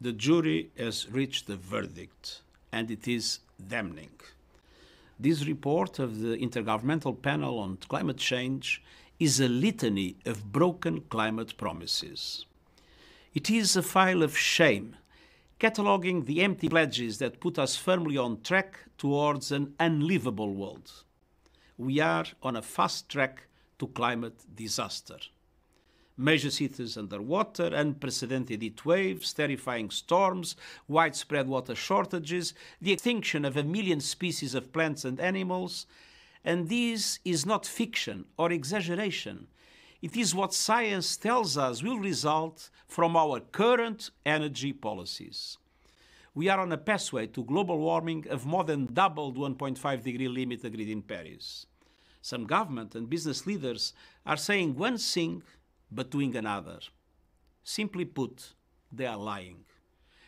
The jury has reached a verdict, and it is damning. This report of the Intergovernmental Panel on Climate Change is a litany of broken climate promises. It is a file of shame, cataloguing the empty pledges that put us firmly on track towards an unlivable world. We are on a fast track to climate disaster. Major cities underwater, unprecedented heat waves, terrifying storms, widespread water shortages, the extinction of 1 million species of plants and animals. And this is not fiction or exaggeration. It is what science tells us will result from our current energy policies. We are on a pathway to global warming of more than double the 1.5 degree limit agreed in Paris. Some government and business leaders are saying one thing but doing another. Simply put, they are lying.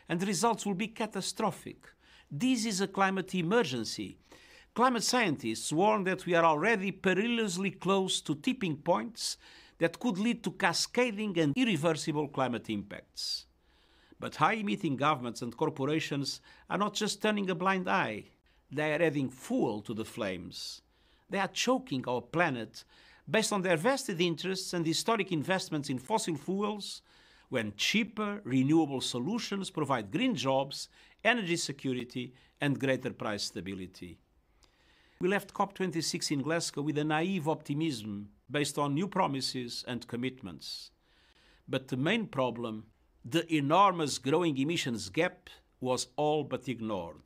And the results will be catastrophic. This is a climate emergency. Climate scientists warn that we are already perilously close to tipping points that could lead to cascading and irreversible climate impacts. But high-emitting governments and corporations are not just turning a blind eye. They are adding fuel to the flames. They are choking our planet based on their vested interests and historic investments in fossil fuels, when cheaper, renewable solutions provide green jobs, energy security, and greater price stability. We left COP26 in Glasgow with a naive optimism based on new promises and commitments. But the main problem, the enormous growing emissions gap, was all but ignored.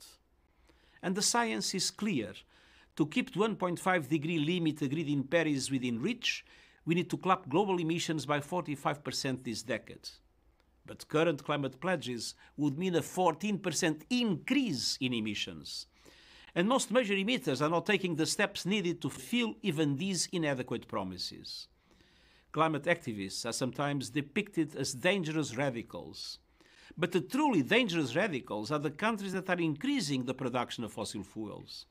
And the science is clear. To keep the 1.5 degree limit agreed in Paris within reach, we need to cut global emissions by 45% this decade. But current climate pledges would mean a 14% increase in emissions. And most major emitters are not taking the steps needed to fulfill even these inadequate promises. Climate activists are sometimes depicted as dangerous radicals. But the truly dangerous radicals are the countries that are increasing the production of fossil fuels.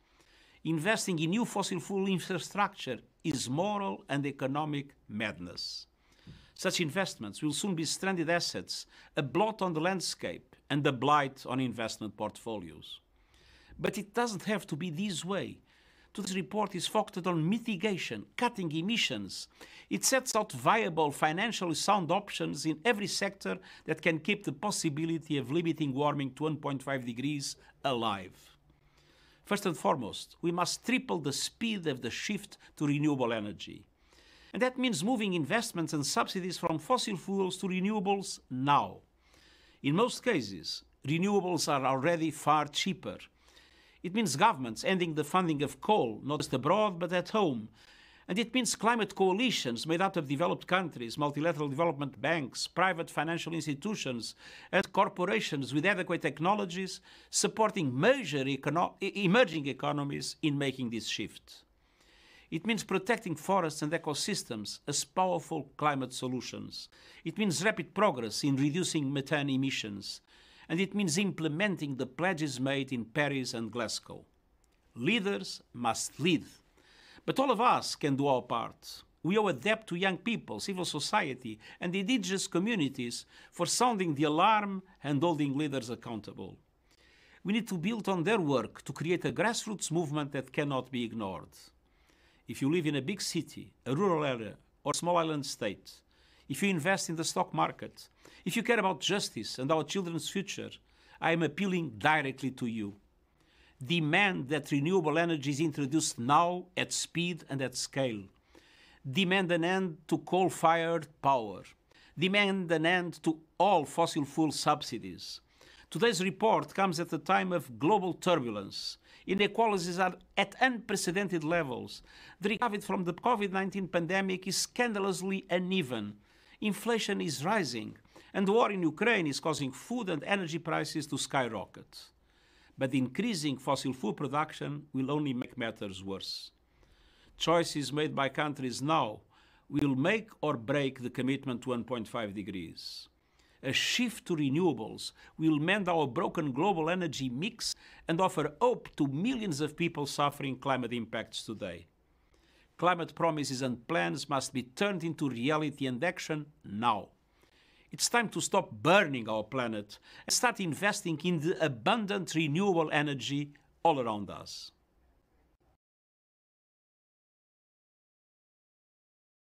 Investing in new fossil fuel infrastructure is moral and economic madness. Such investments will soon be stranded assets, a blot on the landscape and a blight on investment portfolios. But it doesn't have to be this way. Today's report is focused on mitigation, cutting emissions. It sets out viable, financially sound options in every sector that can keep the possibility of limiting warming to 1.5 degrees alive. First and foremost, we must triple the speed of the shift to renewable energy. And that means moving investments and subsidies from fossil fuels to renewables now. In most cases, renewables are already far cheaper. It means governments ending the funding of coal, not just abroad, but at home. And it means climate coalitions made up of developed countries, multilateral development banks, private financial institutions, and corporations with adequate technologies supporting major emerging economies in making this shift. It means protecting forests and ecosystems as powerful climate solutions. It means rapid progress in reducing methane emissions. And it means implementing the pledges made in Paris and Glasgow. Leaders must lead. But all of us can do our part. We owe a debt to young people, civil society, and indigenous communities for sounding the alarm and holding leaders accountable. We need to build on their work to create a grassroots movement that cannot be ignored. If you live in a big city, a rural area, or small island state, if you invest in the stock market, if you care about justice and our children's future, I am appealing directly to you. Demand that renewable energy is introduced now at speed and at scale. Demand an end to coal-fired power. Demand an end to all fossil fuel subsidies. Today's report comes at a time of global turbulence. Inequalities are at unprecedented levels. The recovery from the COVID-19 pandemic is scandalously uneven. Inflation is rising, and the war in Ukraine is causing food and energy prices to skyrocket. But increasing fossil fuel production will only make matters worse. Choices made by countries now will make or break the commitment to 1.5 degrees. A shift to renewables will mend our broken global energy mix and offer hope to millions of people suffering climate impacts today. Climate promises and plans must be turned into reality and action now. It's time to stop burning our planet and start investing in the abundant renewable energy all around us.